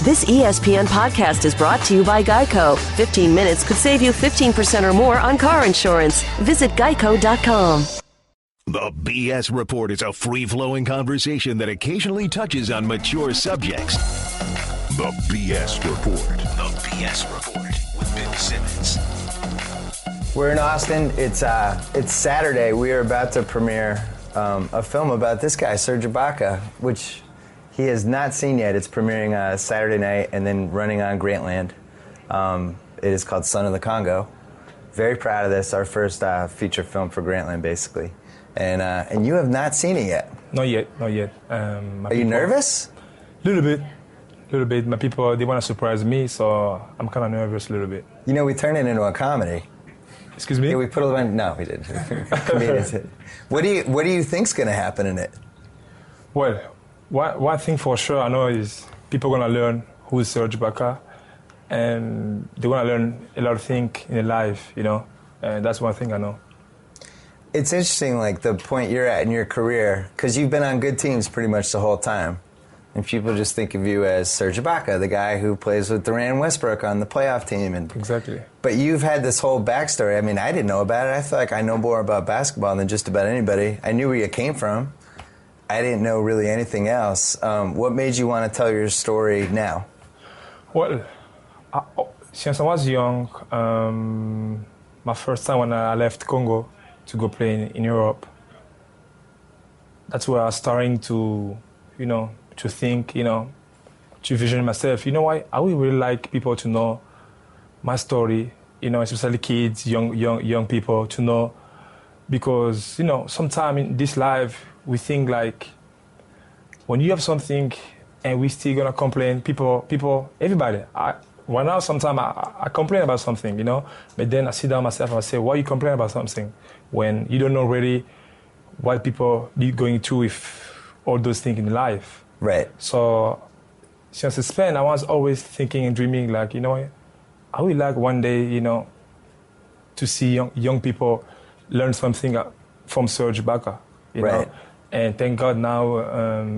This ESPN podcast is brought to you by Geico. 15 minutes could save you 15% or more on car insurance. Visit geico.com. The BS Report is a free-flowing conversation that occasionally touches on mature subjects. The BS Report. The BS Report with Bill Simmons. We're in Austin. It's Saturday. We are about to premiere a film about this guy, Serge Ibaka, which he has not seen yet. It's premiering Saturday night and then running on Grantland. It is called Son of the Congo. Very proud of this. Our first feature film for Grantland, basically. And you have not seen it yet. Not yet. Are you nervous? Little bit. My people, they want to surprise me, so I'm kind of nervous a little bit. You know, we turned it into a comedy. Excuse me? Yeah, we put a little. No, we didn't. Comedians did. What do you think's going to happen in it? Well, one thing for sure I know is people are going to learn who is Serge Ibaka, and they're going to learn a lot of things in life, you know, and that's one thing I know. It's interesting, like, the point you're at in your career, because you've been on good teams pretty much the whole time. And people just think of you as Serge Ibaka, the guy who plays with Durant and Westbrook on the playoff team. Exactly. But you've had this whole backstory. I mean, I didn't know about it. I feel like I know more about basketball than just about anybody. I knew where you came from. I didn't know really anything else. What made you want to tell your story now? Well, since I was young, my first time when I left Congo to go play in Europe, that's where I was starting to, you know, to think, you know, to vision myself. You know why? I would really like people to know my story, you know, especially kids, young people to know, because, you know, sometimes in this life we think like when you have something and we still gonna complain, people, everybody. Right now, sometimes I complain about something, you know, but then I sit down myself and I say, why you complain about something when you don't know really what people be going through with all those things in life? Right. So since it's Spain, I was always thinking and dreaming like, you know, I would like one day, you know, to see young people learn something from Serge Ibaka, you know. And thank God now,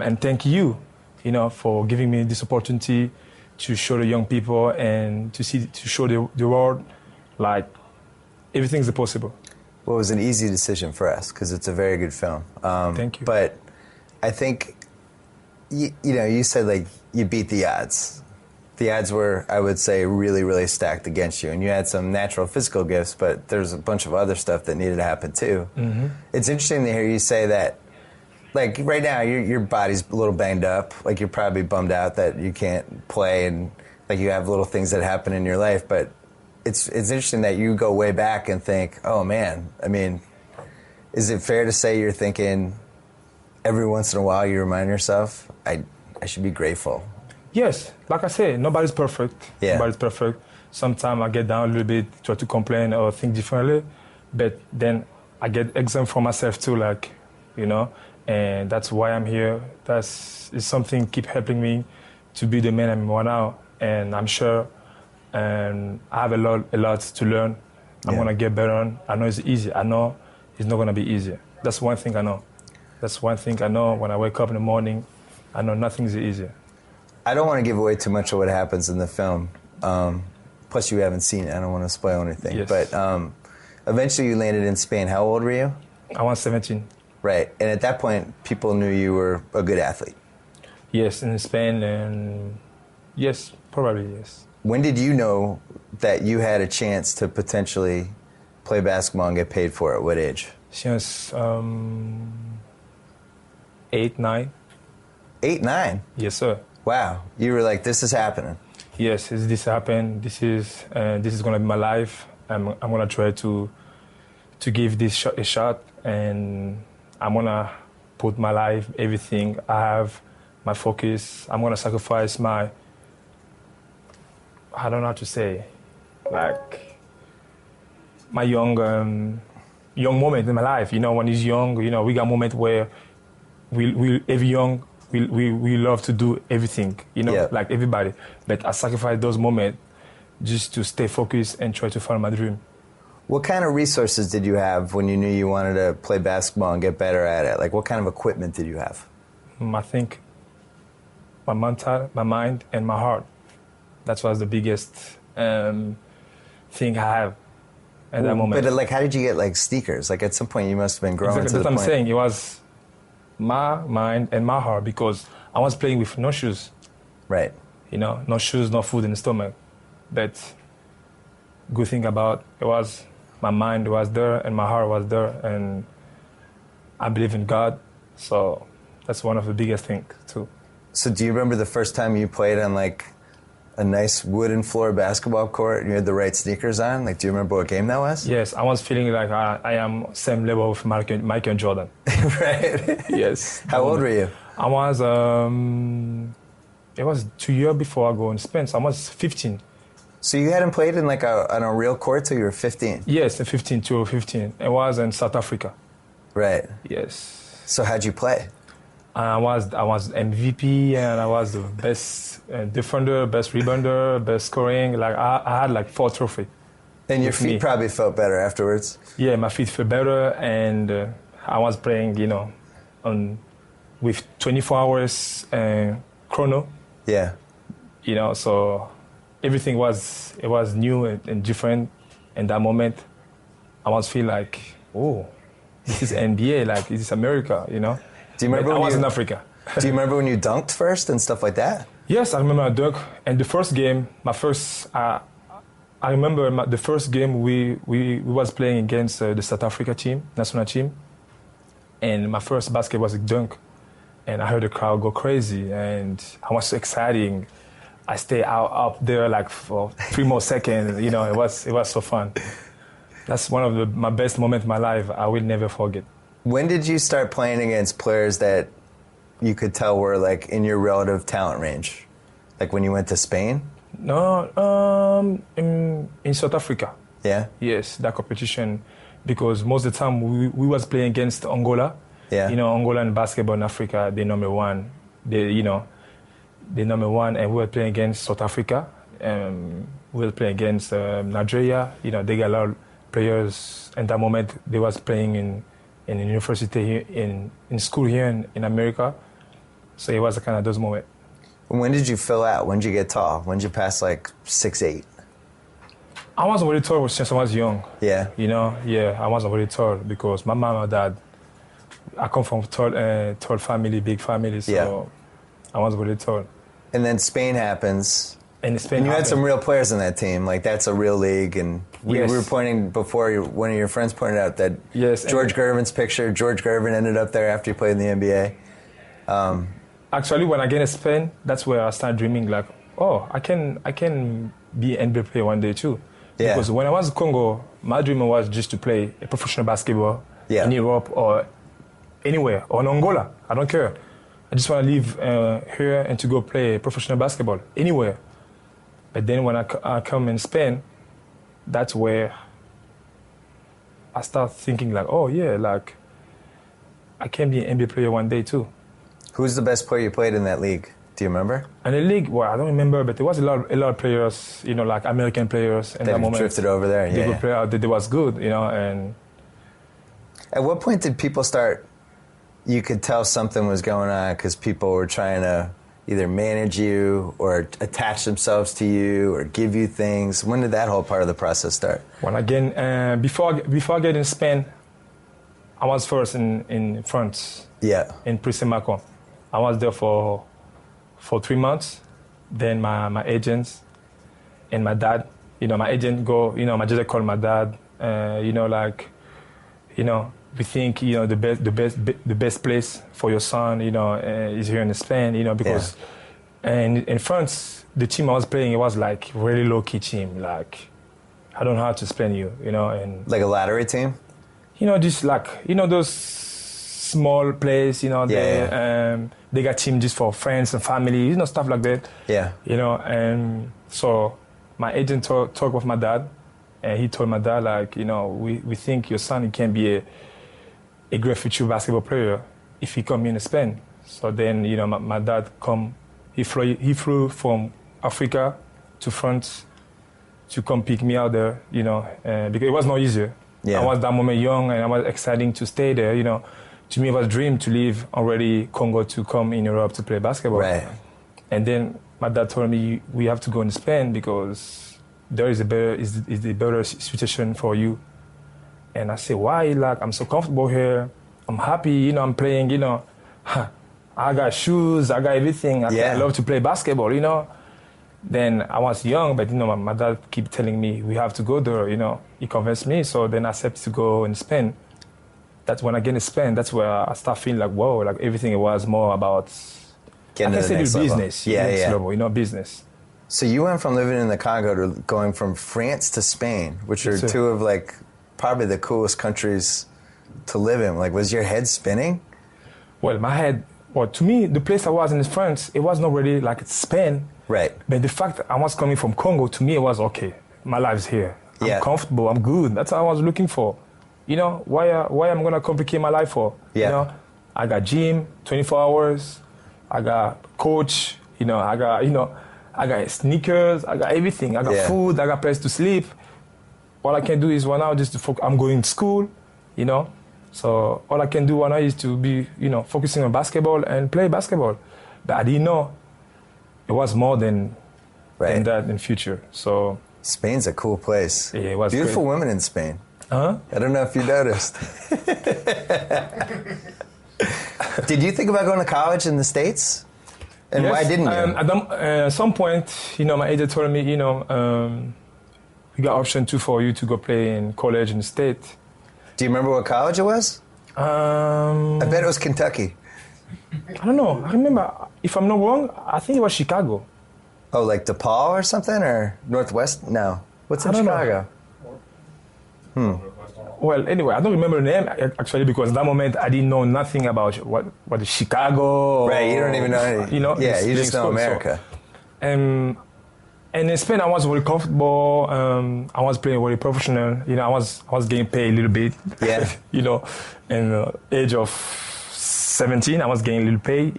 and thank you, you know, for giving me this opportunity to show the young people and to show the world like everything's possible. Well, it was an easy decision for us because it's a very good film. Thank you. But I think, you know, you said like you beat the odds. The odds were, I would say, really, really stacked against you. And you had some natural physical gifts, but there's a bunch of other stuff that needed to happen too. Mm-hmm. It's interesting to hear you say that, like right now, your body's a little banged up. Like you're probably bummed out that you can't play and like you have little things that happen in your life. But it's interesting that you go way back and think, oh man, I mean, is it fair to say you're thinking every once in a while you remind yourself, I should be grateful? Yes, like I say, nobody's perfect. Yeah. Nobody's perfect. Sometimes I get down a little bit, try to complain or think differently, but then I get exam for myself too, like, you know, and that's why I'm here. It's something keep helping me to be the man I'm right now, and I'm sure and I have a lot to learn. I'm gonna get better on. I know it's easy. I know it's not gonna be easy. That's one thing I know. That's one thing I know when I wake up in the morning. I know nothing's easy. I don't want to give away too much of what happens in the film. Plus, you haven't seen it. I don't want to spoil anything. Yes. But eventually, you landed in Spain. How old were you? I was 17. Right. And at that point, people knew you were a good athlete. Yes, in Spain, and yes, probably yes. When did you know that you had a chance to potentially play basketball and get paid for it? What age? Since 8, 9. 8, 9? Yes, sir. Wow. You were like, this is happening. Yes, this happened. This is gonna be my life. I'm gonna try to give this a shot, and I'm gonna put my life, everything I have, my focus. I'm gonna sacrifice my, I don't know how to say, like my young moment in my life. You know, when he's young, you know, we got moment where we every young. We love to do everything, you know, like everybody. But I sacrificed those moments just to stay focused and try to follow my dream. What kind of resources did you have when you knew you wanted to play basketball and get better at it? Like, what kind of equipment did you have? I think my mental, my mind, and my heart. That was the biggest thing I have at that moment. But like, how did you get like sneakers? Like at some point you must have been growing Exactly, to the that's point. what I'm saying. It was my mind and my heart because I was playing with no shoes. Right. You know, no shoes, no food in the stomach. But good thing about it was my mind was there and my heart was there, and I believe in God. So that's one of the biggest things too. So do you remember the first time you played on like a nice wooden floor basketball court and you had the right sneakers on? Like, do you remember what game that was? Yes, I was feeling like I am same level with Michael Jordan. Right. Yes. How old were you? I was, it was 2 years before I go in Spain, so I was 15. So you hadn't played in like on a real court till you were 15? Yes, 15 to 15. It was in South Africa. Right. Yes. So how'd you play? I was MVP and I was the best defender, best rebounder, best scoring. Like I had like 4 trophies. And your feet probably felt better afterwards. Yeah, my feet felt better, and I was playing, you know, with 24 hours chrono. Yeah. You know, so everything was new and different. In that moment, I was feel like, oh, this is NBA, like this is America, you know. Do you remember I when was you, in Africa. Do you remember when you dunked first and stuff like that? Yes, I remember I dunked. And the first game, I remember the first game we was playing against the South Africa team, national team. And my first basket was a dunk. And I heard the crowd go crazy, and I was so exciting. I stayed up there like for 3 more seconds. You know, it was so fun. That's one of my best moments in my life. I will never forget. When did you start playing against players that you could tell were like in your relative talent range? Like when you went to Spain? No, in South Africa. Yeah? Yes, that competition, because most of the time we was playing against Angola. Yeah. You know, Angola in basketball in Africa, they're number one. They're number one, and we were playing against South Africa. We were playing against Nigeria. You know, they got a lot of players. At that moment, they was playing in university here, in school here in America. So it was kind of those moments. When did you fill out? When did you get tall? When did you pass like 6'8"? I wasn't really tall since I was young. Yeah. You know, yeah, I wasn't really tall because my mom and dad, I come from tall family, big family, so yeah. I wasn't really tall. And then Spain happens. And Spain and you happened. had some real players in that team. Like, that's a real league. And we Yes. were pointing before, one of your friends pointed out that Yes, George Gervin's picture, George Gervin ended up there after he played in the NBA. Actually, when I get to Spain, that's where I start dreaming like, oh, I can be an NBA player one day too. Yeah. Because when I was in Congo, my dream was just to play a professional basketball Yeah. in Europe or anywhere, or in Angola. I don't care. I just want to live here and to go play professional basketball anywhere. But then when I come in Spain, that's where I start thinking like, oh yeah, like I can be an NBA player one day too. Who's the best player you played in that league? Do you remember? And the league, well, I don't remember, but there was a lot of players, you know, like American players in that moment. Drifted over there, They yeah. could play out. They was good, you know, and At what point did people start, you could tell something was going on because people were trying to either manage you or attach themselves to you or give you things? When did that whole part of the process start? when again, before I get in Spain, I was first in France, Yeah. in Macon. I was there for 3 months. Then my agents and my dad, you know, my agent go, you know, my agent called my dad, you know, like, you know, we think, you know, the best place for your son, you know, is here in Spain, you know, because and in France, the team I was playing, it was like really low-key team. Like, I don't know how to explain you, you know, and Like a lottery team? you know, just like, you know, those small plays, you know, they got team just for friends and family, you know, stuff like that. Yeah. You know, and so my agent talked with my dad, and he told my dad, like, you know, we think your son can be a great future basketball player if he come in Spain. So then, you know, my dad he flew from Africa to France to come pick me out there, you know, because it was not easier. Yeah. I was that moment young, and I was excited to stay there, you know. To me, it was a dream to leave already Congo to come in Europe to play basketball. Right. And then my dad told me we have to go in Spain because there is a better situation for you. And I said, why? Like, I'm so comfortable here. I'm happy, I'm playing, I got shoes, I got everything. I love to play basketball, Then I was young, but, my dad keep telling me we have to go there, He convinced me, so then I accepted to go in Spain. That's when I get in Spain, that's where I start feeling like, whoa, like everything it was more about, getting to the next business. level. Business. So you went from living in the Congo to going from France to Spain, which are two of like probably the coolest countries to live in. Like, was your head spinning? Well, to me, the place I was in France, it was not really like Spain. Right. But the fact that I was coming from Congo, to me, it was okay. My life's here. I'm comfortable. I'm good. That's what I was looking for. Why I'm gonna complicate my life for? Yeah. I got gym, 24 hours. I got coach. I got sneakers. I got everything. I got food. I got place to sleep. All I can do is right now just to focus. I'm going to school. So all I can do right now is to be, focusing on basketball and play basketball. But I didn't know it was more than that in future. So Spain's a cool place. Yeah, it was beautiful great. Women in Spain. Huh? I don't know if you noticed. Did you think about going to college in the States? And yes, why didn't you? At some point, my agent told me, we got option 2 for you to go play in college in the States. Do you remember what college it was? I bet it was Kentucky. I don't know. I remember, if I'm not wrong, I think it was Chicago. Oh, like DePaul or something? Or Northwest? No. What's in Chicago? Well, anyway, I don't remember the name, actually, because at that moment I didn't know nothing about what is Chicago. Right, you don't even know. Yeah, you just know America. So, and in Spain, I was very comfortable. I was playing very professional. I was getting paid a little bit. Yeah. In the age of 17, I was getting a little pay.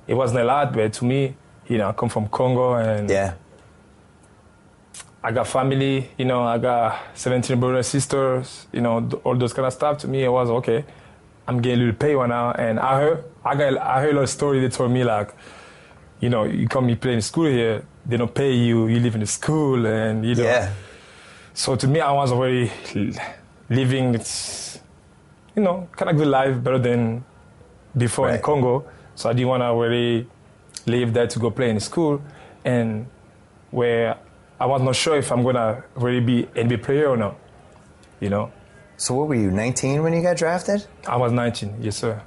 It wasn't a lot, but to me, I come from Congo and I got family. I got 17 brothers and sisters. All those kind of stuff. To me, it was okay. I'm getting a little pay right now, and I heard a lot of stories. They told me like, you come you play in school here. They don't pay you. You live in the school, and Yeah. So to me, I was already living this, kind of good life, better than before in Congo. So I didn't want to really leave there to go play in school, and where I was not sure if I'm gonna really be NBA player or not. So what were you, 19 when you got drafted? I was 19, yes sir.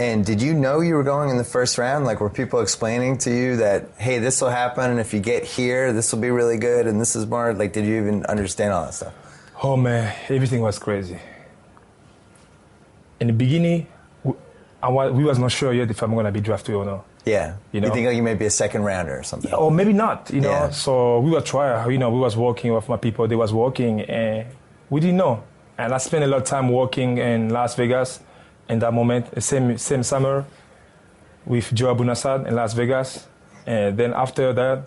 And did you know you were going in the first round? Like, were people explaining to you that, hey, this will happen, and if you get here, this will be really good, and this is more, like, did you even understand all that stuff? Oh, man, everything was crazy. In the beginning, we was not sure yet if I'm going to be drafted or not. Yeah. You think like you may be a second rounder or something? Or maybe not, Yeah. So we were trying, we was working with my people, they was working, and we didn't know. And I spent a lot of time working in Las Vegas. In that moment, same summer, with Joe Abunassad in Las Vegas, and then after that,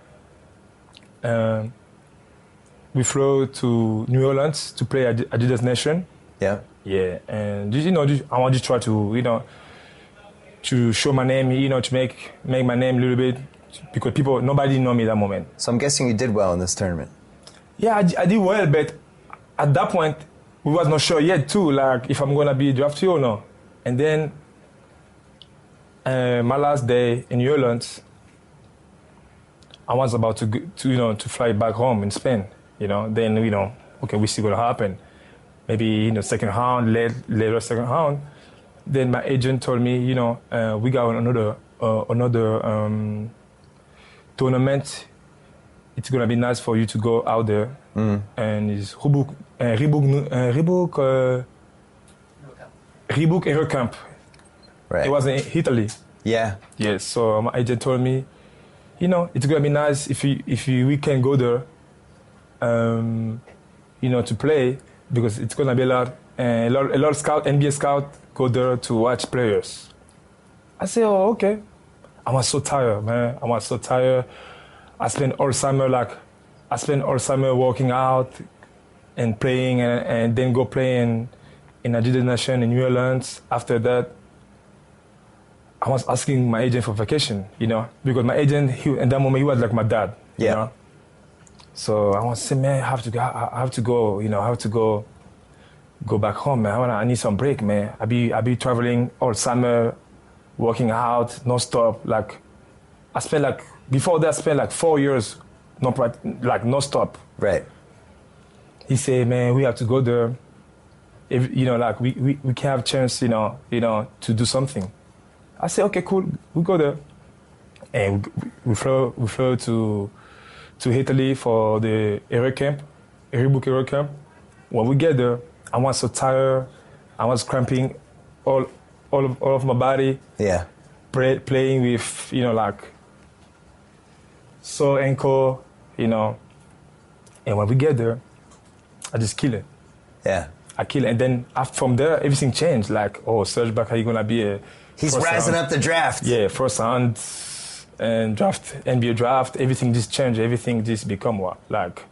we flew to New Orleans to play Adidas Nation. Yeah. Yeah, and I want to try to to show my name, to make my name a little bit, because nobody know me that moment. So I'm guessing you did well in this tournament. Yeah, I did well, but at that point, we was not sure yet too, like if I'm gonna be drafted or not. And then my last day in New Orleans, I was about to fly back home in Spain. Then okay, we see what'll happen. Maybe second round, later second round. Then my agent told me, we got another tournament. It's gonna be nice for you to go out there. And it's Reebok Aero Camp. Right. It was in Italy. Yeah. Yes. So my agent told me, it's gonna be nice if we can go there, to play, because it's gonna be a lot of NBA scout go there to watch players. I said, oh, okay. I was so tired, man. I was so tired. I spent all summer working out and playing, and then go play in Adidas Nation in New Orleans. After that, I was asking my agent for vacation, because my agent, in that moment, he was like my dad, Yeah. you know. So I was saying, man, I have to go, I have to go back home, man. I need some break, man. I be traveling all summer, working out, non-stop. Like, before that, I spent 4 years, non-stop. Right. He said, man, we have to go there. If, we can have chance, to do something. I said, okay, cool, we go there. And we flew to Italy for the Hero Camp, Rebook Hero Camp. When we get there, I was so tired. I was cramping all of my body. Yeah. Playing with, sore ankle, And when we get there, I just kill it. Yeah. I kill it. And then from there, everything changed. Like, oh, Serge Ibaka, you're going to be a... He's rising up the draft. Yeah, first round and draft, NBA draft, everything just changed. Everything just become what? Like,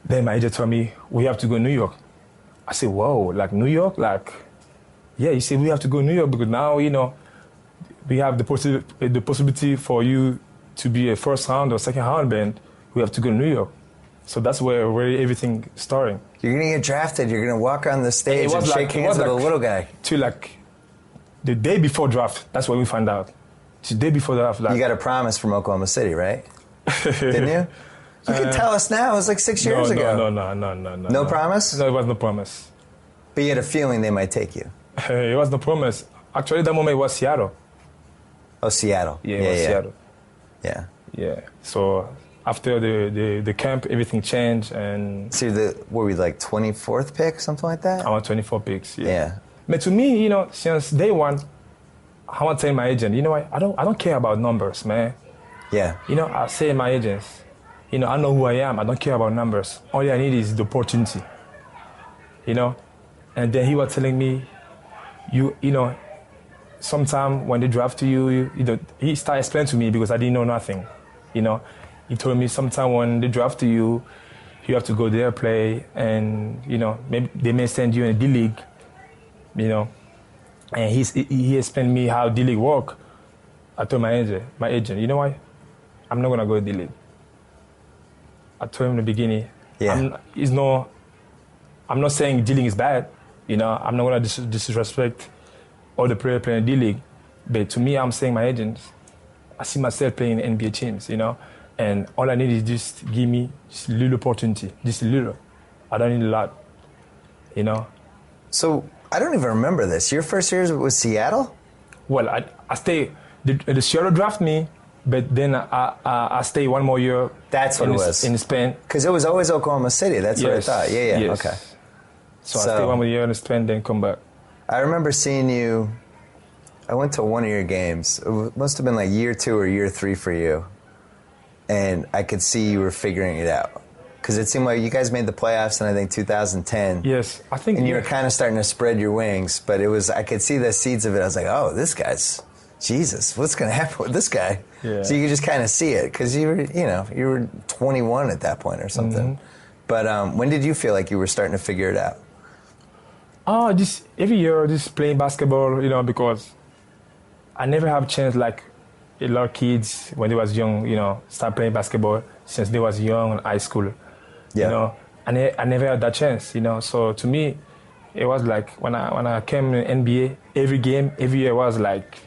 then my agent told me, we have to go to New York. I said, whoa, like New York? Like, yeah, he said, we have to go to New York because now, we have the possibility for you to be a first round or second round band. We have to go to New York. So that's where everything starting. You're going to get drafted. You're going to walk on the stage and shake hands with a little guy. The day before draft, that's when we found out. The day before draft. You got a promise from Oklahoma City, right? Didn't you? You can tell us now. It was like 6 years ago. No. No promise? No, it was no promise. But you had a feeling they might take you. It was no promise. Actually, that moment it was Seattle. Oh, Seattle. Yeah, it was Seattle. Yeah. Yeah. So after the camp, everything changed. And so were we like 24th pick, something like that? I want 24 picks, Yeah. But to me, since day one, I want to tell my agent, what? I don't care about numbers, man. Yeah. I say to my agents, I know who I am. I don't care about numbers. All I need is the opportunity. And then he was telling me, sometime when they draft you, he started explaining to me because I didn't know nothing. He told me sometime when they draft you have to go there, play, and, maybe they may send you in a D-League. And he explained me how D-League work. I told my agent, you know what? I'm not gonna go to D-League. I told him in the beginning. Yeah. I'm not saying D-League is bad. I'm not gonna disrespect all the players playing D-League. But to me, I'm saying my agents, I see myself playing in NBA teams, and all I need is just give me just a little opportunity, just a little. I don't need a lot, So I don't even remember this. Your first year was Seattle? Well, I stay. The Seattle draft me, but then I stay one more year. That's what it was in Spain. Because it was always Oklahoma City. That's what I thought. Yeah. Yes. Okay. So I stay one more year in Spain, then come back. I remember seeing you. I went to one of your games. It must have been like year 2 or year 3 for you, and I could see you were figuring it out. Because it seemed like you guys made the playoffs in, I think, 2010. Yes, I think. And you were kind of starting to spread your wings, but I could see the seeds of it. I was like, oh, this guy's, Jesus, what's going to happen with this guy? Yeah. So you could just kind of see it, because you were 21 at that point or something. Mm-hmm. But when did you feel like you were starting to figure it out? Just every year, just playing basketball, because I never have a chance like a lot of kids when they was young, start playing basketball since they was young in high school. Yeah. I never had that chance, So to me, it was like when I came in NBA, every game, every year was like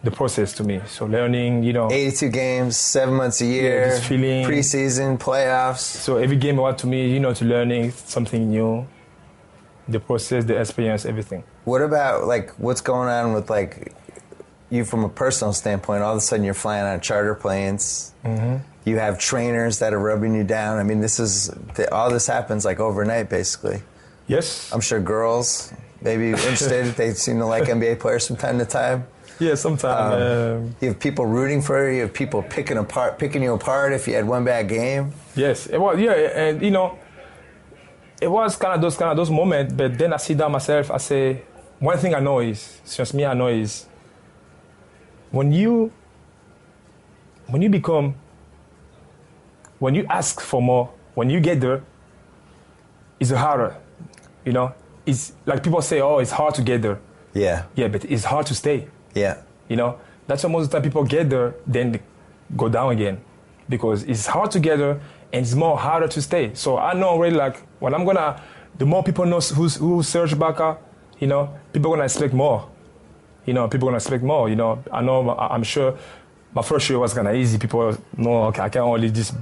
the process to me. So learning, 82 games, 7 months a year, just feeling, preseason, playoffs. So every game was to me, to learning something new, the process, the experience, everything. What about what's going on with you from a personal standpoint? All of a sudden you're flying on charter planes. Mm-hmm. You have trainers that are rubbing you down. I mean, all this happens overnight, basically. Yes. I'm sure girls maybe interested. They seem to like NBA players from time to time. Yeah, sometimes. You have people rooting for you. You have people picking you apart if you had one bad game. Yes, it was. Yeah, and it was kind of those moments. But then I sit down myself. I say, one thing I know is, just me, I know is, when you ask for more, when you get there, it's harder. It's like people say, oh, it's hard to get there. Yeah. Yeah, but it's hard to stay. Yeah. You know, that's why most of the time people get there, then they go down again, because it's hard to get there and it's more harder to stay. So I know already, like, when the more people know who's Serge Ibaka, you know, people gonna expect more. You know, people gonna expect more. You know, I'm sure my first year was kind of easy. People know, okay, I can only just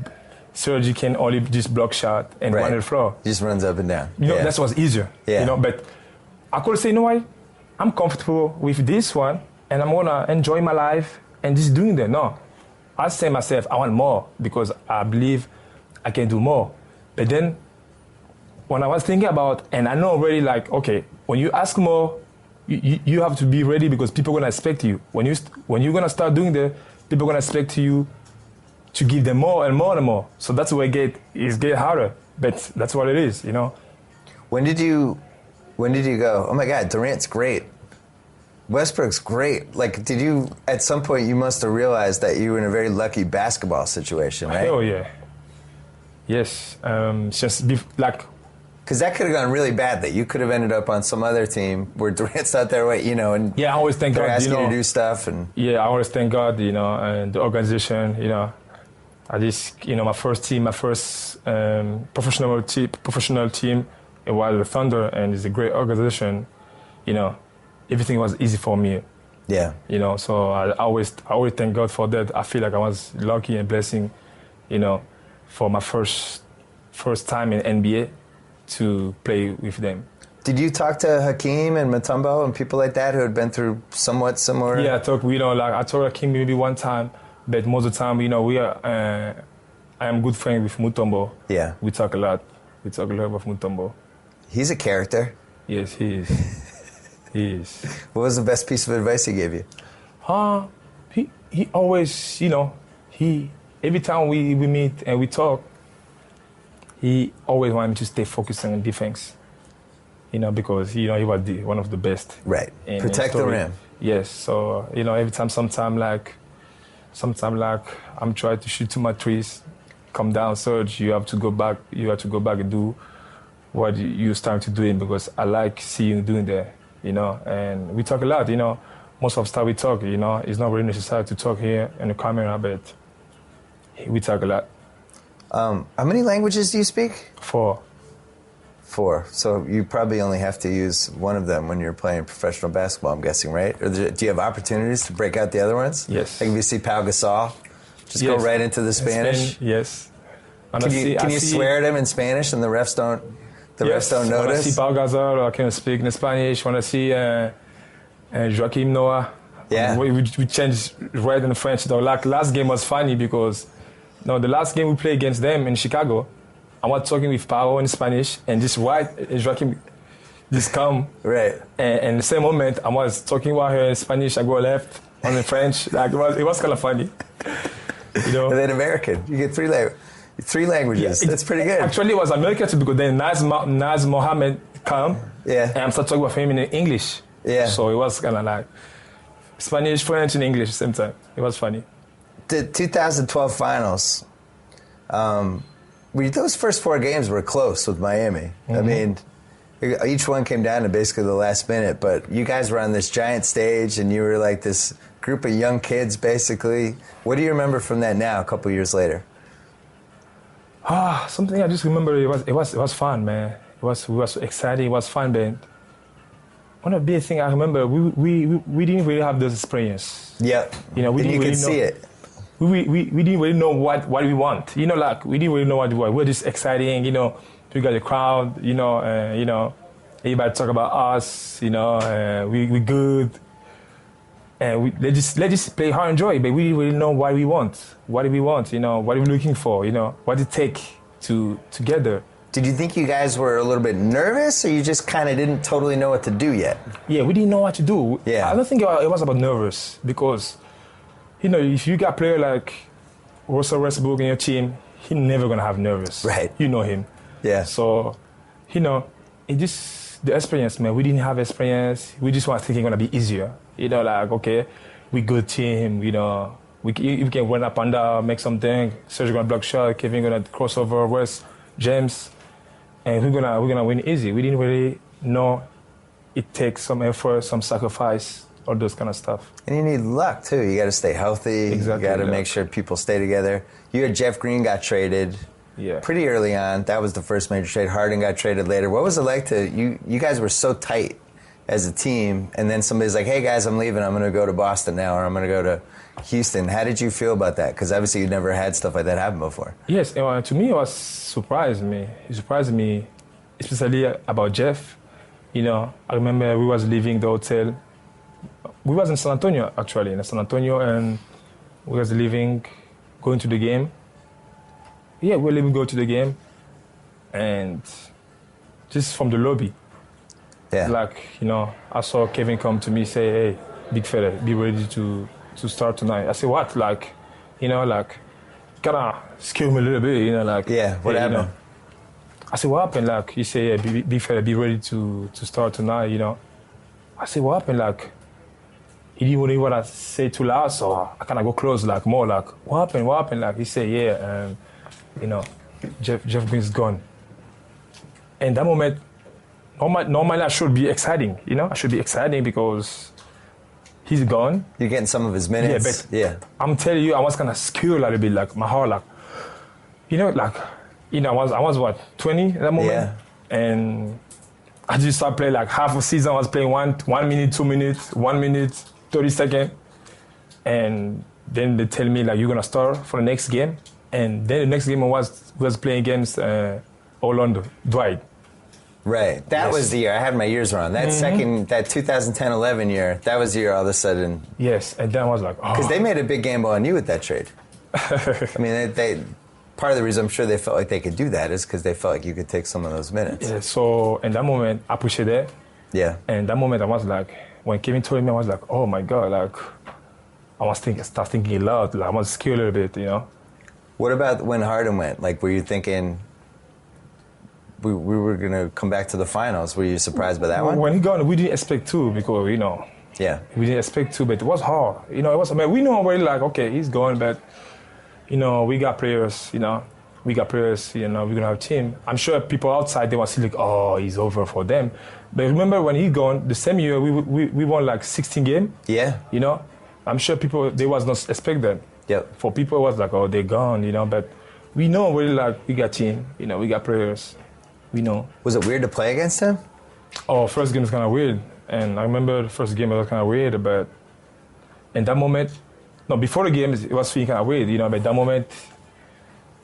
Serge can only just block shot and run the floor. Just runs up and down. You know, that was easier. Yeah. You know, but I could say, you know what, I'm comfortable with this one, and I'm gonna enjoy my life and just doing that. No, I say myself, I want more because I believe I can do more. But then when I was thinking about, and I know already, like, okay, when you ask more, you have to be ready because people are gonna expect you. When you're gonna start doing that, people are gonna expect you to give them more and more and more. So that's where it get harder. But that's what it is, you know. When did you go, oh my God, Durant's great, Westbrook's great? Like, did you, at some point, you must have realized that you were in a very lucky basketball situation, right? Oh, yeah. Yes. Like, because that could have gone really badly. You could have ended up on some other team where Durant's not there, you know, and yeah, I always thank they're God, asking you know, you to do stuff. And yeah, I always thank God, you know, and the organization, you know. I just, you know, my first professional team, it was the Thunder, and it's a great organization. You know, everything was easy for me. Yeah. You know, so I always thank God for that. I feel like I was lucky and blessing, you know, for my first time in NBA to play with them. Did you talk to Hakeem and Mutombo and people like that who had been through somewhat similar? Yeah, I talked Hakeem maybe one time, but most of the time, you know, I am good friend with Mutombo. Yeah. We talk a lot. We talk a lot about Mutombo. He's a character. Yes, he is. He is. What was the best piece of advice he gave you? He always, you know, every time we meet and we talk, he always wanted me to stay focused on defense. You know, because, you know, he was one of the best. Right. Protect the rim. Yes. So, you know, every time, sometime like I'm trying to shoot 2 my threes, come down, Serge, you have to go back and do what you starting to do, because I like seeing you doing that, you know. And we talk a lot, you know. Most of the time we talk, you know. It's not really necessary to talk here in the camera, but we talk a lot. How many languages do you speak? 4. 4. So you probably only have to use one of them when you're playing professional basketball, I'm guessing, right? Or do you have opportunities to break out the other ones? Yes. Like if you see Pau Gasol, just go right into the Spanish? Yes. Can you swear at him in Spanish and the refs don't notice? When I see Pau Gasol, I can speak in Spanish. When I see Joaquim Noah, yeah. we change right in French. The last game was funny because the last game we played against them in Chicago, I was talking with Pau in Spanish, and just Joaquim just come. Right. And the same moment, I was talking with her in Spanish, I go left on the French. Like it was kind of funny. You know? And then American. You get 3 languages. Yeah, that's pretty good. Actually, it was American too, because then Naz Mohammed come, yeah, and I'm start talking with him in English. Yeah. So it was kind of like Spanish, French, and English at the same time. It was funny. The 2012 finals, those first 4 games were close with Miami. Mm-hmm. I mean, each one came down to basically the last minute, but you guys were on this giant stage, and you were like this group of young kids, basically. What do you remember from that now, a couple years later? Something I just remember, it was fun, man. It was exciting, it was fun, man. One of the big things I remember, we didn't really have this experience. Yeah. You know, we didn't really see it. We didn't really know what we want. You know, like we didn't really know what we want. We're just exciting, you know. We got the crowd, you know, everybody talk about us, you know, we good. And let's just play hard and enjoy, but we didn't really know what we want. What do we want, you know, what are we looking for, you know, what it take together. Did you think you guys were a little bit nervous, or you just kind of didn't totally know what to do yet? Yeah, we didn't know what to do. Yeah. I don't think it was about nervous, because, you know, if you got a player like Russell Westbrook in your team, he's never going to have nervous. Right. You know him. Yeah. So, you know, the experience, man, we didn't have experience. We just want to think it's going to be easier. You know, like, okay, we good team, you know, we can run up and down, make something. Serge going to block shot, Kevin going to cross over, West, James, and we're gonna win easy. We didn't really know it takes some effort, some sacrifice, all those kind of stuff. And you need luck, too. You got to stay healthy. Exactly, You got to make sure people stay together. You had Jeff Green got traded pretty early on. That was the first major trade. Harden got traded later. What was it like to, you guys were so tight as a team, and then somebody's like, hey, guys, I'm leaving. I'm going to go to Boston now, or I'm going to go to Houston. How did you feel about that? Because obviously you never had stuff like that happen before. Yes, to me it surprised me. It surprised me, especially about Jeff. You know, I remember we was leaving the hotel. We was in San Antonio, actually, and we was leaving, going to the game. Yeah, we were leaving, go to the game, and just from the lobby. Yeah. Like, you know, I saw Kevin come to me, say, hey, big fella, be ready to start tonight. I said, what? Like, you know, like, kind of scared me a little bit, you know, like. Yeah, what happened? You know. I said, what happened? Like, he said, yeah, big fella, be ready to start tonight, you know. I said, what happened? Like, he didn't even want to say too loud, so I kind of go close, like, more like, what happened? What happened? Like, he said, yeah, you know, Jeff Green's gone. And that moment, normally I should be exciting, you know? I should be exciting because he's gone. You're getting some of his minutes. Yeah, but I'm telling you, I was kind of scared a little bit, like my heart, like, you know, like, you know, I was what, 20 at that moment? Yeah. And I just started playing like half a season. I was playing 1 minute, 2 minutes, 1 minute, 30 seconds. And then they tell me, like, you're going to start for the next game. And then the next game I was playing against Orlando, Dwight. Right. That was the year. I had my years wrong. That that 2010-11 year, that was the year all of a sudden. Yes, and then I was like, oh. Because they made a big gamble on you with that trade. I mean, they part of the reason I'm sure they felt like they could do that is because they felt like you could take some of those minutes. Yeah, so in that moment, I pushed it there. Yeah. And that moment, I was like, when Kevin told me, I was like, oh my God, like, I start thinking loud. Like, I was scared a little bit, you know. What about when Harden went? Like, were you thinking we were going to come back to the finals? Were you surprised by that one? When he gone, we didn't expect to because, you know, we didn't expect to, but it was hard. You know, we know already, like, okay, he's gone, but, you know, we got players, you know, we're going to have a team. I'm sure people outside, they were still like, oh, he's over for them. But remember when he gone, the same year, we won like 16 games. Yeah. You know, I'm sure people, they was not expect that. Yep. For people, it was like, oh, they're gone, you know, but we know already, like, we got team, you know, we got players. We know. Was it weird to play against him? Oh, first game was kind of weird. And I remember the first game was kind of weird, but in that moment, no, before the game, it was feeling kind of weird, you know, but that moment,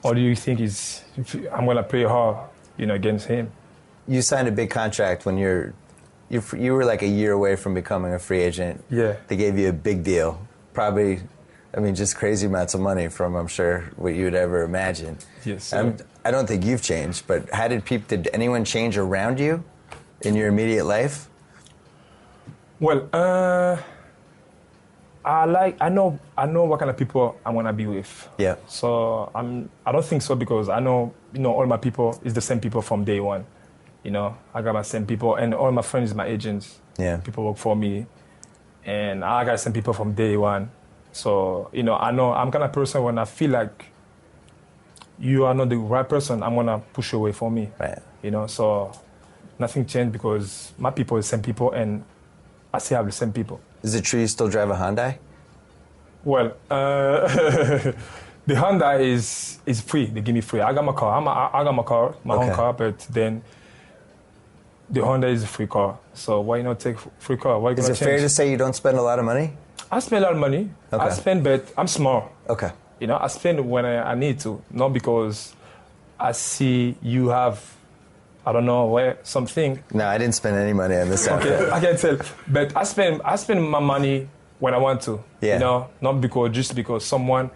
what do you think is, I'm going to play hard, you know, against him? You signed a big contract when you were like a year away from becoming a free agent. Yeah. They gave you a big deal. Probably, I mean, just crazy amounts of money from, I'm sure, what you would ever imagine. Yes. I don't think you've changed, but did anyone change around you in your immediate life? Well, I know what kind of people I want to be with. Yeah. So I don't think so because I know, you know, all my people is the same people from day one. You know, I got my same people, and all my friends, my agents. Yeah. People work for me, and I got the same people from day one. So, you know I'm kind of person when I feel like you are not the right person, I'm gonna push you away from me. Right. You know, so nothing changed because my people are the same people, and I still have the same people. Is it true you still drive a Hyundai? Well, the Hyundai is free. They give me free. I got my car. I got my car, my own car, but then the Honda is a free car. So why not take free car? Why is it fair to say you don't spend a lot of money? I spend a lot of money. Okay. I spend, but I'm smart. Okay. You know, I spend when I need to, not because I see you have, I don't know, where something. No, I didn't spend any money on this outfit. Okay, I can tell. But I spend my money when I want to. Yeah. You know, not just because someone,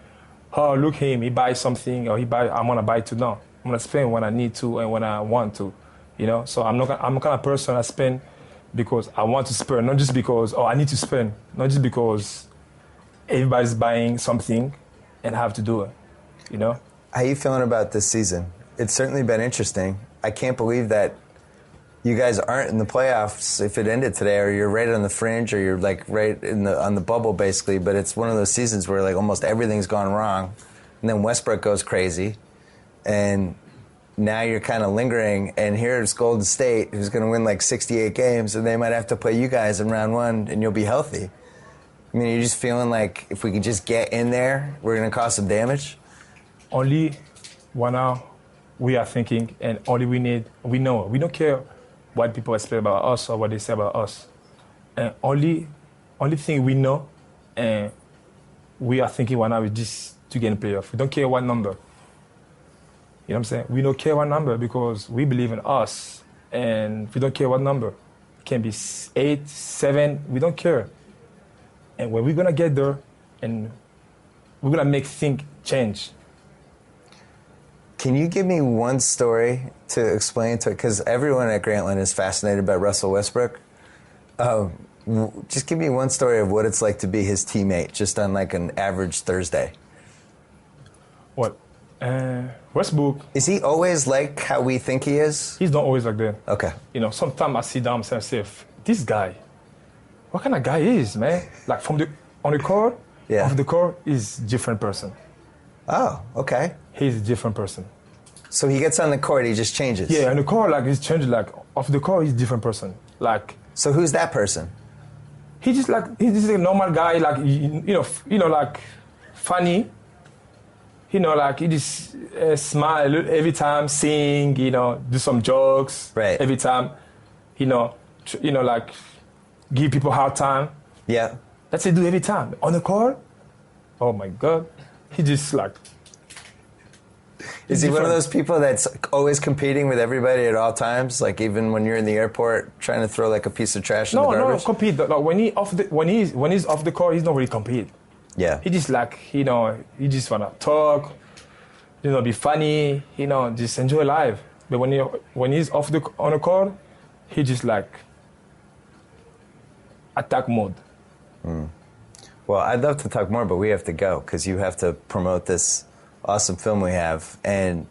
oh, look him, he buys something, or I want to buy it too. No, I'm going to spend when I need to and when I want to. You know, so I'm the kind of person I spend because I want to spend, not just because, I need to spend, not just because everybody's buying something and have to do it, you know? How are you feeling about this season? It's certainly been interesting. I can't believe that you guys aren't in the playoffs if it ended today, or you're right on the fringe, or you're like right on the bubble basically, but it's one of those seasons where like almost everything's gone wrong, and then Westbrook goes crazy, and now you're kind of lingering, and here's Golden State, who's going to win like 68 games, and they might have to play you guys in round one, and you'll be healthy. I mean, you're just feeling like if we can just get in there, we're going to cause some damage? Only 1 hour we are thinking, and only we know. We don't care what people explain about us or what they say about us. And only thing we know, and we are thinking 1 hour is just to get in the playoff. We don't care what number. You know what I'm saying? We don't care what number because we believe in us, and we don't care what number. It can be 8, 7, we don't care. And when we're going to get there, and we're going to make things change. Can you give me one story to explain to it? Because everyone at Grantland is fascinated by Russell Westbrook. Just give me one story of what it's like to be his teammate, just on like an average Thursday. What? Westbrook. Is he always like how we think he is? He's not always like that. Okay. You know, sometimes I sit down and say, this guy, what kind of guy is, man? Like on the court, off the court, he's a different person. Oh, okay. He's a different person. So he gets on the court, he just changes? Yeah, on the court, like, he's changed. Like, off the court, he's a different person. Like. So who's that person? He's just a normal guy, like, you know, like, funny. You know, like, he just smile every time, sing, you know, do some jokes. Right. Every time, you know, like, give people a hard time. Yeah. That's what he do every time. On the court, oh my God, he just like. Is he one of those people that's always competing with everybody at all times? Like even when you're in the airport trying to throw like a piece of trash in the garbage? No, compete. Like when he's off the court, he's not really compete. Yeah. He just like, you know, he just wanna talk, you know, be funny, you know, just enjoy life. But when he's on the court, he just like attack mode. Mm. Well, I'd love to talk more, but we have to go because you have to promote this awesome film we have. And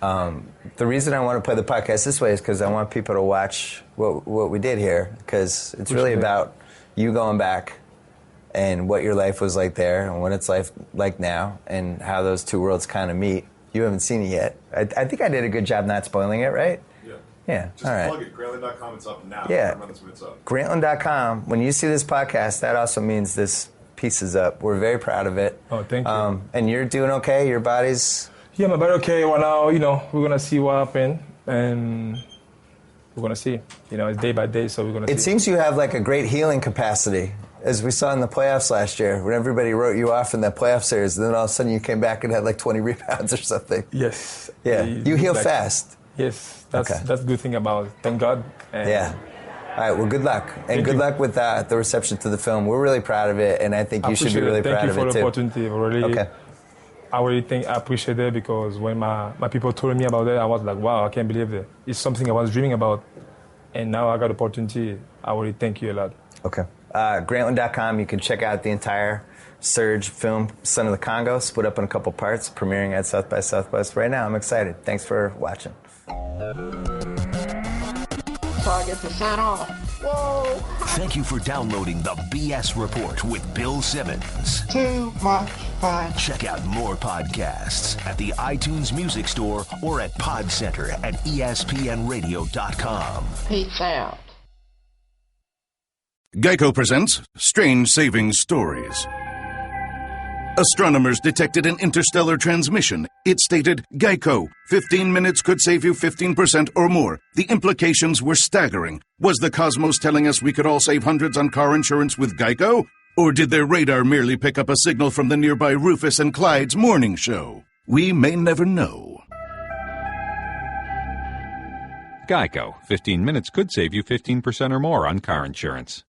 the reason I want to play the podcast this way is because I want people to watch what we did here, because it's really about you going back and what your life was like there and what it's like now and how those two worlds kind of meet. You haven't seen it yet. I think I did a good job not spoiling it, right? Yeah. Yeah. Just all right. plug it. Grantland.com, it's up now. Yeah. That's when it's up. Grantland.com. When you see this podcast, that also means this piece is up. We're very proud of it. Oh, thank you. And you're doing okay? Your body's... Yeah, my body okay. Well, now, you know, we're going to see what happens. And we're going to see. You know, it's day by day, so we're going to see. It seems you have, like, a great healing capacity, as we saw in the playoffs last year, when everybody wrote you off in that playoff series, and then all of a sudden you came back and had, like, 20 rebounds or something. Yes. Yeah. You heal fast. Yes. That's the good thing about it. Thank God. And yeah. All right, well, good luck. And good luck with the reception to the film. We're really proud of it, and I think you should be really proud of it, too. Thank you for the opportunity. Really, I appreciate it, because when my people told me about it, I was like, wow, I can't believe it. It's something I was dreaming about, and now I got the opportunity. I really thank you a lot. Okay. Grantland.com, you can check out the entire Serge film, Son of the Congo, split up in a couple parts, premiering at South by Southwest right now. I'm excited. Thanks for watching. Target % off. Whoa! Thank you for downloading the BS Report with Bill Simmons. Too much fun. Check out more podcasts at the iTunes Music Store or at Pod Center at ESPNRadio.com. Peace out. Geico presents Strange Saving Stories. Astronomers detected an interstellar transmission. It stated, Geico, 15 minutes could save you 15% or more. The implications were staggering. Was the cosmos telling us we could all save hundreds on car insurance with Geico? Or did their radar merely pick up a signal from the nearby Rufus and Clyde's morning show? We may never know. Geico, 15 minutes could save you 15% or more on car insurance.